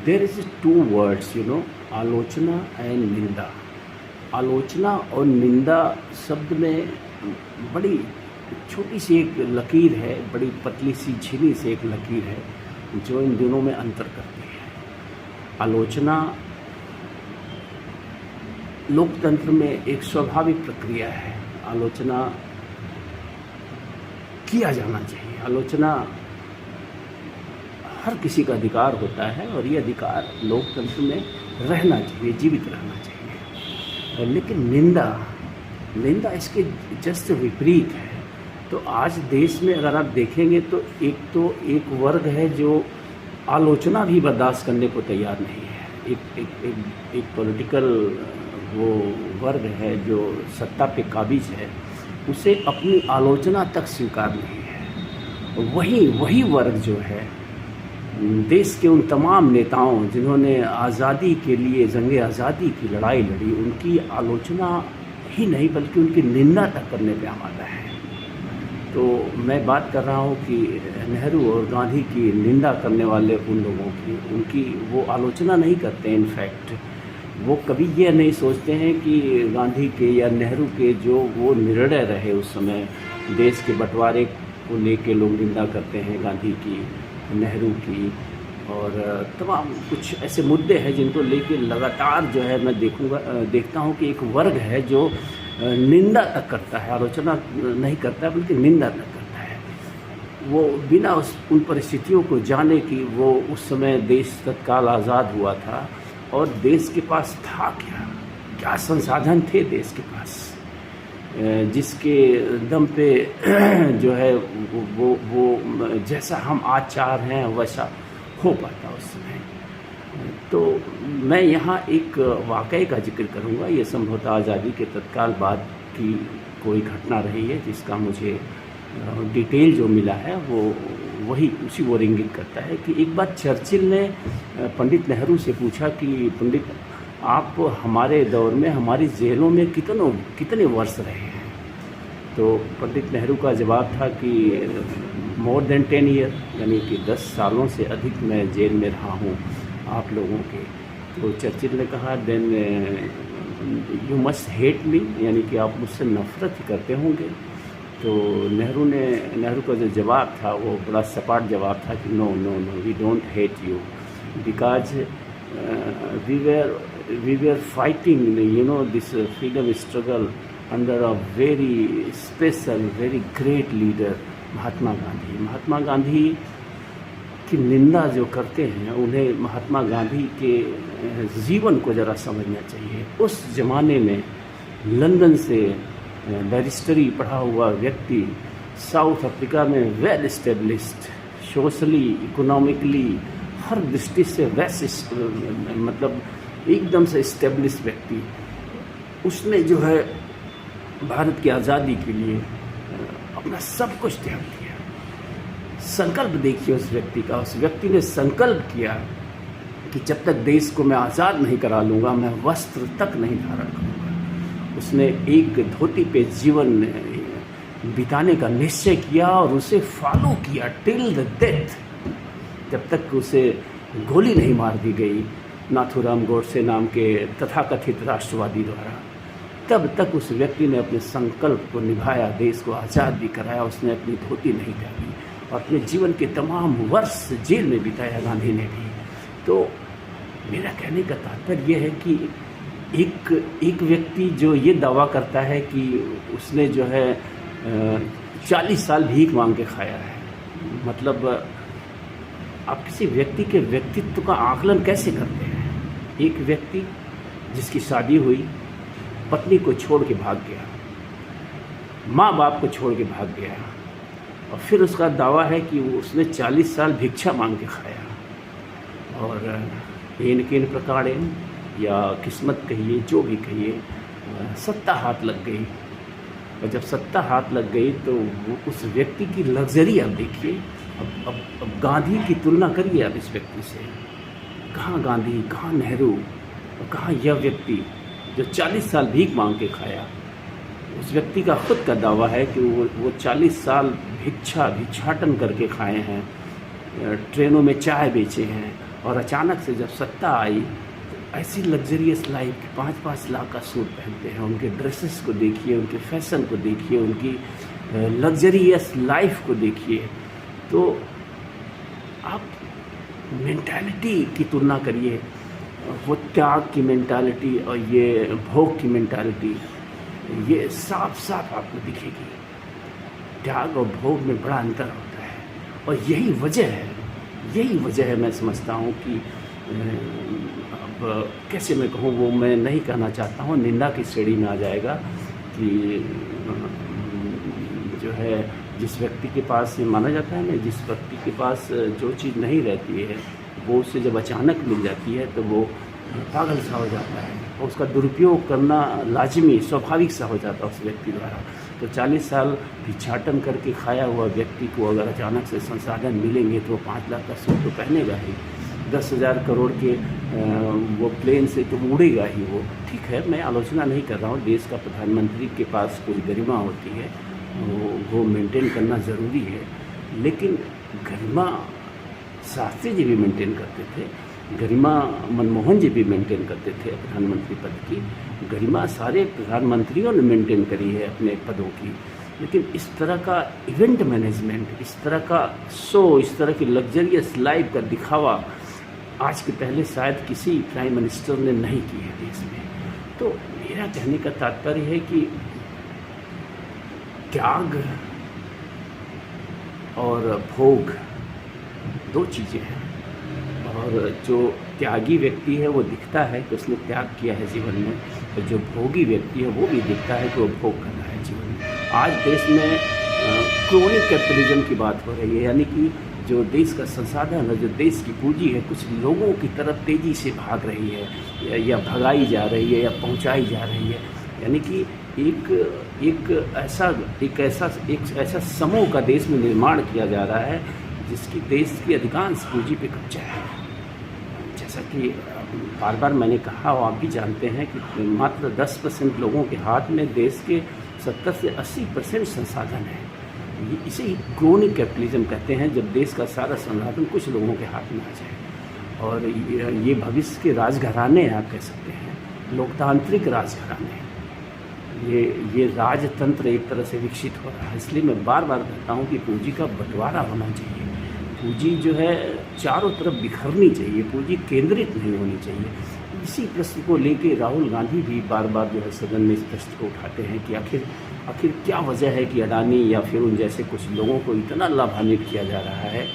There is two words आलोचना and निंदा। आलोचना और निंदा शब्द में बड़ी छोटी सी एक लकीर है, बड़ी पतली सी झिली से एक लकीर है जो इन दोनों में अंतर करती है। आलोचना लोकतंत्र में एक स्वाभाविक प्रक्रिया है। आलोचना किया जाना चाहिए। आलोचना हर किसी का अधिकार होता है और ये अधिकार लोकतंत्र में रहना चाहिए, जीवित रहना चाहिए। लेकिन निंदा इसके जस्ट विपरीत है। तो आज देश में अगर आप देखेंगे तो एक वर्ग है जो आलोचना भी बर्दाश्त करने को तैयार नहीं है। एक पॉलिटिकल वो वर्ग है जो सत्ता पे काबिज है, उसे अपनी आलोचना तक स्वीकार नहीं है। वही वर्ग जो है देश के उन तमाम नेताओं जिन्होंने आज़ादी के लिए जंग आज़ादी की लड़ाई लड़ी, उनकी आलोचना ही नहीं बल्कि उनकी निंदा तक करने पे आमादा है। तो मैं बात कर रहा हूँ कि नेहरू और गांधी की निंदा करने वाले उन लोगों की, उनकी वो आलोचना नहीं करते। इनफैक्ट वो कभी ये नहीं सोचते हैं कि गांधी के या नेहरू के जो वो निर्णय रहे उस समय देश के बंटवारे को लेके लोग निंदा करते हैं गांधी की, नेहरू की, और तमाम कुछ ऐसे मुद्दे हैं जिनको लेके लगातार जो है मैं देखता हूँ कि एक वर्ग है जो निंदा तक करता है, आलोचना नहीं करता है बल्कि निंदा तक करता है। वो बिना उन परिस्थितियों को जाने कि वो उस समय देश तत्काल आज़ाद हुआ था और देश के पास था क्या संसाधन थे देश के पास, जिसके दम पे जो है वो जैसा हम आज चाह रहे हैं वैसा हो पाता उस समय। तो मैं यहाँ एक वाक़ये का जिक्र करूँगा। ये संभवतः आज़ादी के तत्काल बाद की कोई घटना रही है जिसका मुझे डिटेल जो मिला है वो उसी वो इंगित करता है कि एक बार चर्चिल ने पंडित नेहरू से पूछा कि पंडित, आप हमारे दौर में हमारी जेलों में कितने वर्ष रहे हैं? तो पंडित नेहरू का जवाब था कि मोर देन 10 ईयर, यानी कि 10 सालों से अधिक मैं जेल में रहा हूँ आप लोगों के। तो चर्चिल ने कहा, then you must hate me, यानी कि आप मुझसे नफ़रत ही करते होंगे। तो नेहरू का जो जवाब था वो बड़ा सपाट जवाब था कि no we don't hate you because we were fighting this freedom struggle under a very special very great leader Mahatma Gandhi. Mahatma Gandhi की निंदा जो करते हैं उन्हें महात्मा गांधी के जीवन को ज़रा समझना चाहिए। उस ज़माने में लंदन से बैरिस्टरी पढ़ा हुआ व्यक्ति साउथ अफ्रीका में वेल इस्टेब्लिश्ड, सोशली इकोनॉमिकली हर दृष्टि से मतलब एकदम से इस्टेब्लिश व्यक्ति, उसने जो है भारत की आज़ादी के लिए अपना सब कुछ त्याग दिया। संकल्प देखिए उस व्यक्ति का। उस व्यक्ति ने संकल्प किया कि जब तक देश को मैं आज़ाद नहीं करा लूँगा मैं वस्त्र तक नहीं धारण करूँगा। उसने एक धोती पे जीवन बिताने का निश्चय किया और उसे फॉलो किया टिल द डेथ, जब तक उसे गोली नहीं मार दी गई नाथूराम गोडसे नाम के तथाकथित राष्ट्रवादी द्वारा। तब तक उस व्यक्ति ने अपने संकल्प को निभाया, देश को आज़ाद भी कराया। उसने अपनी धोती नहीं त्यागी और अपने जीवन के तमाम वर्ष जेल में बिताया गांधी ने भी। तो मेरा कहने का तात्पर्य यह है कि एक व्यक्ति जो ये दावा करता है कि उसने जो है 40 साल भीख मांग के खाया है, मतलब आप किसी व्यक्ति के व्यक्तित्व का आकलन कैसे करते हैं? एक व्यक्ति जिसकी शादी हुई, पत्नी को छोड़ के भाग गया, माँ बाप को छोड़ के भाग गया, और फिर उसका दावा है कि उसने 40 साल भिक्षा मांग के खाया और इन प्रकार या किस्मत कहिए, जो भी कहिए, सत्ता हाथ लग गई। और जब सत्ता हाथ लग गई तो वो उस व्यक्ति की लग्जरी आप देखिए। अब गांधी की तुलना करिए आप इस व्यक्ति से। कहाँ गांधी, कहाँ नेहरू और कहाँ यह व्यक्ति जो 40 साल भीख मांग के खाया। उस व्यक्ति का खुद का दावा है कि वो 40 साल भिक्षाटन करके खाए हैं, ट्रेनों में चाय बेचे हैं और अचानक से जब सत्ता आई तो ऐसी लग्जरियस लाइफ की 5-5 लाख का सूट पहनते हैं। उनके ड्रेसेस को देखिए, उनके फैशन को देखिए, उनकी लग्जरियस लाइफ को देखिए, तो आप मेंटालिटी की तुलना करिए। वो त्याग की मेंटालिटी और ये भोग की मेंटालिटी, ये साफ साफ आपको दिखेगी। त्याग और भोग में बड़ा अंतर होता है, और यही वजह है मैं समझता हूँ कि अब कैसे मैं कहूँ, वो मैं नहीं कहना चाहता हूँ, निंदा की श्रेणी में आ जाएगा कि जो है जिस व्यक्ति के पास ये माना जाता है ना, जिस व्यक्ति के पास जो चीज़ नहीं रहती है वो उससे जब अचानक मिल जाती है तो वो पागल सा हो जाता है, और उसका दुरुपयोग करना लाजमी स्वाभाविक सा हो जाता है उस व्यक्ति द्वारा। तो 40 साल भिक्षाटन करके खाया हुआ व्यक्ति को अगर अचानक से संसाधन मिलेंगे तो 5 लाख का सूट तो पहनेगा ही, 10,000 करोड़ के वो प्लेन से तो उड़ेगा ही वो। ठीक है, मैं आलोचना नहीं कर रहा हूँ, देश का प्रधानमंत्री के पास कोई गरिमा होती है, वो मेंटेन करना ज़रूरी है, लेकिन गरिमा शास्त्री जी भी मेंटेन करते थे, गरिमा मनमोहन जी भी मेंटेन करते थे प्रधानमंत्री पद की, गरिमा सारे प्रधानमंत्रियों ने मेंटेन करी है अपने पदों की। लेकिन इस तरह का इवेंट मैनेजमेंट, इस तरह का शो, इस तरह की लग्जरियस लाइफ का दिखावा आज के पहले शायद किसी प्राइम मिनिस्टर ने नहीं की है देश में। तो मेरा कहने का तात्पर्य है कि त्याग और भोग दो चीज़ें हैं, और जो त्यागी व्यक्ति है वो दिखता है कि उसने त्याग किया है जीवन में, और जो भोगी व्यक्ति है वो भी दिखता है कि वो भोग कर रहा है जीवन में। आज देश में क्रोनिक कैपिटलिज्म की बात हो रही है, यानी कि जो देश का संसाधन है, जो देश की पूंजी है, कुछ लोगों की तरफ तेज़ी से भाग रही है या भगाई जा रही है या पहुंचाई जा रही है। यानी कि एक ऐसा समूह का देश में निर्माण किया जा रहा है जिसकी देश की अधिकांश पूंजी पे कब्जा है। जैसा कि बार बार मैंने कहा, और आप भी जानते हैं कि मात्र 10% लोगों के हाथ में देश के 70 से 80% संसाधन है। इसे ही क्रोनिक कैपिटलिज्म कहते हैं, जब देश का सारा संसाधन कुछ लोगों के हाथ में आ जाए। और ये भविष्य के राजघराने आप कह सकते हैं, लोकतांत्रिक राजघराने, ये राजतंत्र एक तरह से विकसित हो रहा है। इसलिए मैं बार बार कहता हूँ कि पूंजी का बंटवारा होना चाहिए, पूंजी जो है चारों तरफ बिखरनी चाहिए, पूंजी केंद्रित नहीं होनी चाहिए। इसी प्रश्न को लेके राहुल गांधी भी बार बार जो है सदन में इस प्रश्न को उठाते हैं कि आखिर क्या वजह है कि अडानी या फिर उन जैसे कुछ लोगों को इतना लाभान्वित किया जा रहा है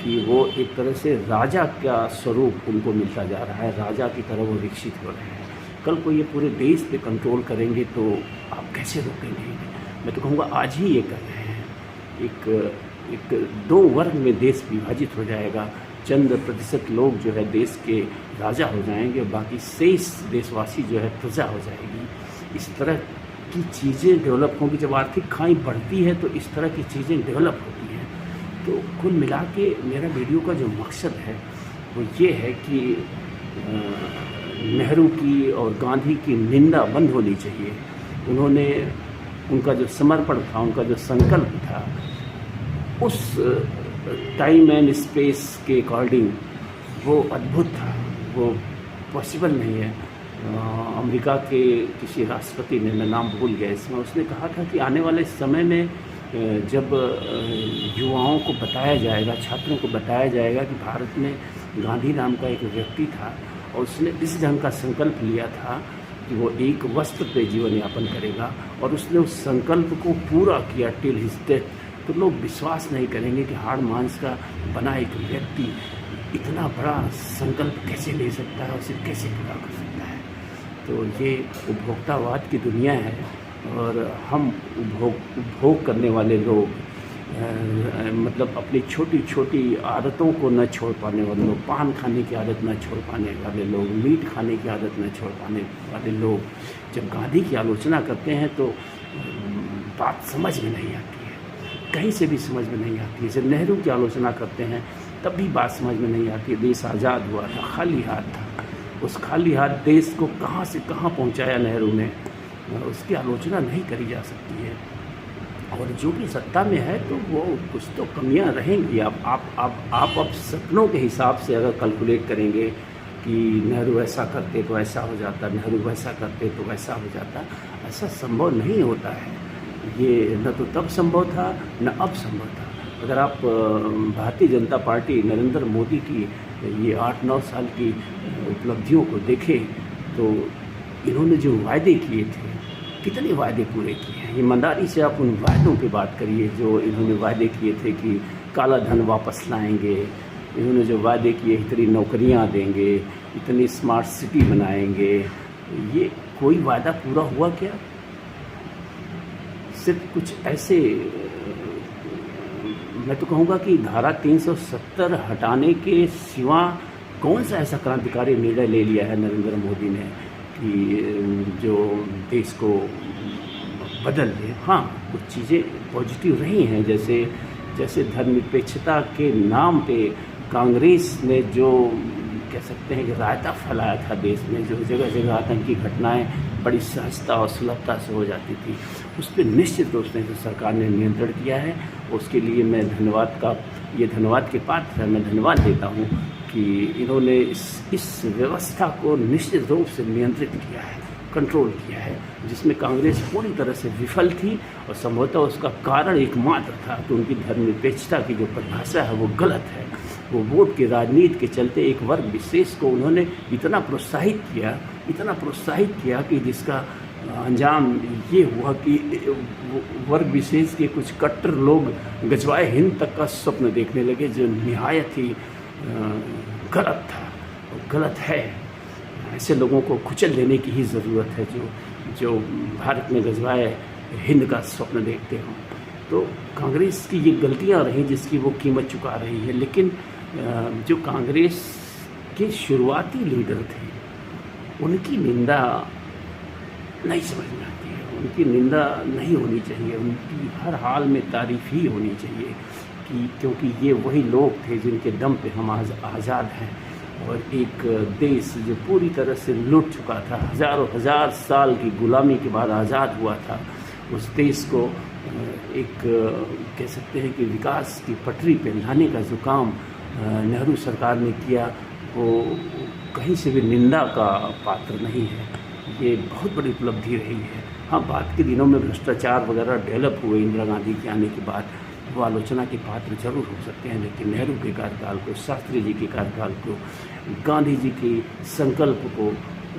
कि वो एक तरह से राजा का स्वरूप उनको मिलता जा रहा है, राजा की तरह वो विकसित हो रहे हैं। कल को ये पूरे देश पे कंट्रोल करेंगे तो आप कैसे रोकेंगे? मैं तो कहूँगा आज ही ये कर रहे हैं। एक दो वर्ग में देश विभाजित हो जाएगा, चंद प्रतिशत लोग जो है देश के राजा हो जाएंगे और बाकी शेष देशवासी जो है प्रजा हो जाएगी। इस तरह की चीज़ें डेवलप होंगी। जब आर्थिक खाई बढ़ती है तो इस तरह की चीज़ें डेवलप होती हैं। तो कुल मिला के मेरा वीडियो का जो मकसद है वो ये है कि नेहरू की और गांधी की निंदा बंद होनी चाहिए। उनका जो समर्पण था, उनका जो संकल्प था, उस टाइम एंड स्पेस के अकॉर्डिंग वो अद्भुत था, वो पॉसिबल नहीं है। अमेरिका के किसी राष्ट्रपति ने, मैं नाम भूल गया इसमें, उसने कहा था कि आने वाले समय में जब युवाओं को बताया जाएगा, छात्रों को बताया जाएगा कि भारत में गांधी नाम का एक व्यक्ति था और उसने इस ढंग का संकल्प लिया था कि वो एक वस्त्र पे जीवन यापन करेगा और उसने उस संकल्प को पूरा किया टिल हिज डेथ, तो लोग विश्वास नहीं करेंगे कि हाड़ मांस का बना एक व्यक्ति इतना बड़ा संकल्प कैसे ले सकता है, उसे कैसे पूरा कर सकता है। तो ये उपभोक्तावाद की दुनिया है और हम उपभोग करने वाले लोग, मतलब अपनी छोटी छोटी आदतों को न छोड़ पाने वाले लोग, पान खाने की आदत न छोड़ पाने वाले लोग, मीट खाने की आदत न छोड़ पाने वाले लोग जब गांधी की आलोचना करते हैं तो बात समझ में नहीं आती है, कहीं से भी समझ में नहीं आती है। जब नेहरू की आलोचना करते हैं तब भी बात समझ में नहीं आती है। देश आज़ाद हुआ था, खाली हाथ था, उस खाली हाथ देश को कहाँ से कहाँ पहुँचाया नेहरू ने, उसकी आलोचना नहीं करी जा सकती है। और जो भी सत्ता में है तो वो कुछ तो कमियां रहेंगी। आप अब सपनों के हिसाब से अगर कैलकुलेट करेंगे कि नेहरू ऐसा करते तो ऐसा हो जाता, नेहरू वैसा करते तो वैसा हो जाता, ऐसा संभव नहीं होता है। ये न तो तब संभव था न अब संभव था। अगर आप भारतीय जनता पार्टी नरेंद्र मोदी की ये 8-9 साल की उपलब्धियों को देखें तो इन्होंने जो वायदे किए थे, कितने वायदे पूरे किए हैं। ईमानदारी से आप उन वायदों की बात करिए जो इन्होंने वायदे किए थे कि काला धन वापस लाएंगे, इन्होंने जो वायदे किए इतनी नौकरियां देंगे, इतनी स्मार्ट सिटी बनाएंगे, ये कोई वायदा पूरा हुआ क्या? सिर्फ कुछ ऐसे, मैं तो कहूँगा कि धारा 370 हटाने के सिवा कौन सा ऐसा क्रांतिकारी निर्णय ले लिया है नरेंद्र मोदी ने कि जो देश को बदल दे। हाँ, कुछ चीज़ें पॉजिटिव रही हैं, जैसे धर्मनिरपेक्षता के नाम पे कांग्रेस ने जो कह सकते हैं कि रायता फैलाया था देश में, जो जगह जगह आतंकी घटनाएं बड़ी सहजता और सुलभता से हो जाती थी, उस पर निश्चित रूप से जो सरकार ने नियंत्रण किया है, उसके लिए मैं धन्यवाद के पात्र है। मैं धन्यवाद देता हूँ कि इन्होंने इस व्यवस्था को निश्चित रूप से नियंत्रित किया है, कंट्रोल किया है, जिसमें कांग्रेस पूरी तरह से विफल थी और संभवतः उसका कारण एकमात्र था कि उनकी धर्मनिरपेक्षता की जो परिभाषा है वो गलत है। वो वोट की राजनीति के चलते एक वर्ग विशेष को उन्होंने इतना प्रोत्साहित किया कि जिसका अंजाम ये हुआ कि वर्ग विशेष के कुछ कट्टर लोग गजवाए हिंद तक का स्वप्न देखने लगे, जो निहायत ही गलत था और गलत है। ऐसे लोगों को कुचल देने की ही ज़रूरत है जो भारत में गजवाए हिंद का स्वप्न देखते हों। तो कांग्रेस की ये गलतियां रहीं जिसकी वो कीमत चुका रही है। लेकिन जो कांग्रेस के शुरुआती लीडर थे उनकी निंदा नहीं समझ में आती है, उनकी निंदा नहीं होनी चाहिए, उनकी हर हाल में तारीफ ही होनी चाहिए क्योंकि ये वही लोग थे जिनके दम पे हम आज़ाद हैं। और एक देश जो पूरी तरह से लुट चुका था, हज़ारों हजार साल की गुलामी के बाद आज़ाद हुआ था, उस देश को एक कह सकते हैं कि विकास की पटरी पे लाने का जो काम नेहरू सरकार ने किया वो कहीं से भी निंदा का पात्र नहीं है। ये बहुत बड़ी उपलब्धि रही है। हाँ, बाद के दिनों में भ्रष्टाचार वगैरह डेवलप हुए इंदिरा गांधी के आने के बाद, वो आलोचना के पात्र जरूर हो सकते हैं, लेकिन नेहरू के कार्यकाल को, शास्त्री जी के कार्यकाल को, गांधी जी के संकल्प को,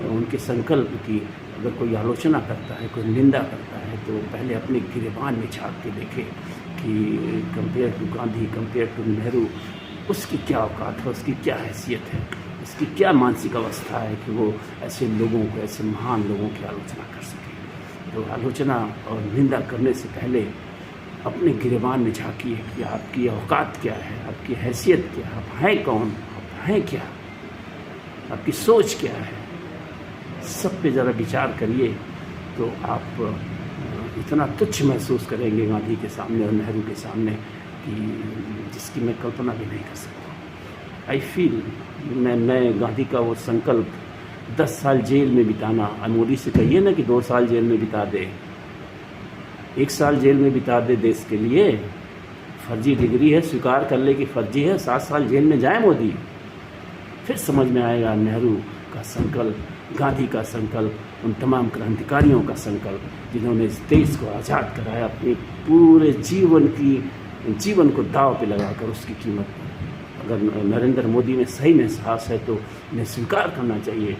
उनके संकल्प की अगर कोई आलोचना करता है, कोई निंदा करता है, तो पहले अपने गिरेबान में झाँक के देखे कि compare to Gandhi, compare to Nehru, उसकी क्या औकात है, उसकी क्या हैसियत है, उसकी क्या मानसिक अवस्था है कि वो ऐसे लोगों को, ऐसे महान लोगों की आलोचना कर सके। तो आलोचना और निंदा करने से पहले अपने गिरेबान में झाँकिए कि आपकी औकात क्या है, आपकी हैसियत क्या है, आप हैं कौन, आप हैं क्या, आपकी सोच क्या है, सब पे ज़रा विचार करिए तो आप इतना तुच्छ महसूस करेंगे गांधी के सामने और नेहरू के सामने कि जिसकी मैं कल्पना भी नहीं कर सकता। आई फील मैं गांधी का वो संकल्प 10 साल जेल में बिताना, मोदी से कहिए ना कि 2 साल जेल में बिता दे, 1 साल जेल में बिता दे देश के लिए, फर्जी डिग्री है, स्वीकार कर ले कि फर्जी है, 7 साल जेल में जाए मोदी, फिर समझ में आएगा नेहरू का संकल्प, गांधी का संकल्प, उन तमाम क्रांतिकारियों का संकल्प जिन्होंने इस देश को आज़ाद कराया, अपने पूरे जीवन को दाव पे लगाकर उसकी कीमत पर। अगर नरेंद्र मोदी में सही में साहस है तो इन्हें स्वीकार करना चाहिए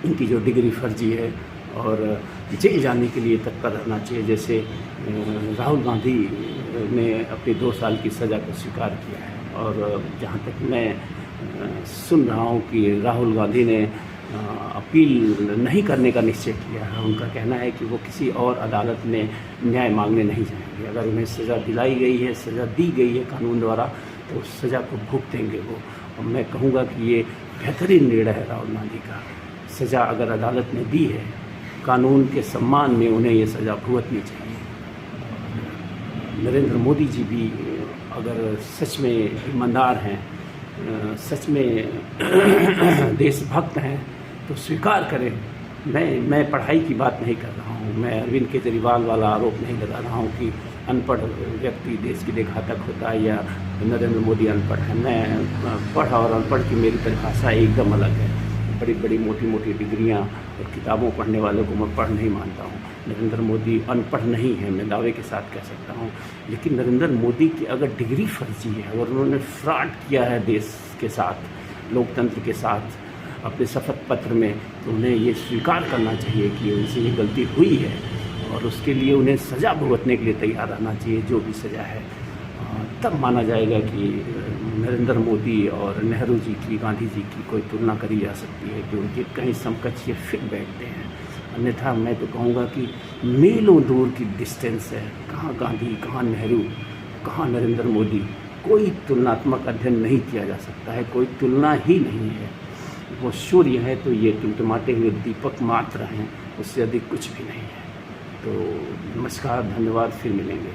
इनकी जो डिग्री फर्जी है और जेल जाने के लिए तत्पर रहना चाहिए। जैसे राहुल गांधी ने अपनी 2 साल की सज़ा को स्वीकार किया है और जहाँ तक मैं सुन रहा हूँ कि राहुल गांधी ने अपील नहीं करने का निश्चय किया है। उनका कहना है कि वो किसी और अदालत में न्याय मांगने नहीं जाएंगे। अगर उन्हें सज़ा दिलाई गई है, सज़ा दी गई है कानून द्वारा, तो उस सज़ा को भुगतेंगे वो। और मैं कहूँगा कि ये बेहतरीन निर्णय है राहुल गांधी का। सज़ा अगर अदालत ने दी है, कानून के सम्मान में उन्हें ये सज़ा भुगतनी चाहिए। नरेंद्र मोदी जी भी अगर सच में ईमानदार हैं, सच में देशभक्त हैं, तो स्वीकार करें मैं पढ़ाई की बात नहीं कर रहा हूँ, मैं अरविंद केजरीवाल वाला आरोप नहीं लगा रहा हूँ कि अनपढ़ व्यक्ति देश के लिए घातक होता है या नरेंद्र मोदी अनपढ़ है। मैं पढ़ और अनपढ़ की मेरी परिभाषा एकदम अलग है। बड़ी बड़ी मोटी मोटी डिग्रियाँ और किताबों पढ़ने वालों को मैं पढ़ नहीं मानता हूँ। नरेंद्र मोदी अनपढ़ नहीं है, मैं दावे के साथ कह सकता हूँ। लेकिन नरेंद्र मोदी की अगर डिग्री फर्जी है और उन्होंने फ्रॉड किया है देश के साथ, लोकतंत्र के साथ अपने शपथ पत्र में, तो उन्हें ये स्वीकार करना चाहिए कि उनसे ये गलती हुई है और उसके लिए उन्हें सज़ा भुगतने के लिए तैयार रहना चाहिए, जो भी सज़ा है। तब माना जाएगा कि नरेंद्र मोदी और नेहरू जी की, गांधी जी की कोई तुलना करी जा सकती है कि उनके कहीं समकक्ष ये फिट बैठते हैं। अन्यथा मैं तो कहूँगा कि मीलों दूर की डिस्टेंस है। कहाँ गांधी, कहाँ नेहरू, कहाँ नरेंद्र मोदी, कोई तुलनात्मक अध्ययन नहीं किया जा सकता है, कोई तुलना ही नहीं है। वो सूर्य है तो ये टिमटिमाते हुए दीपक मात्र हैं, उससे अधिक कुछ भी नहीं है। तो नमस्कार, धन्यवाद, फिर मिलेंगे।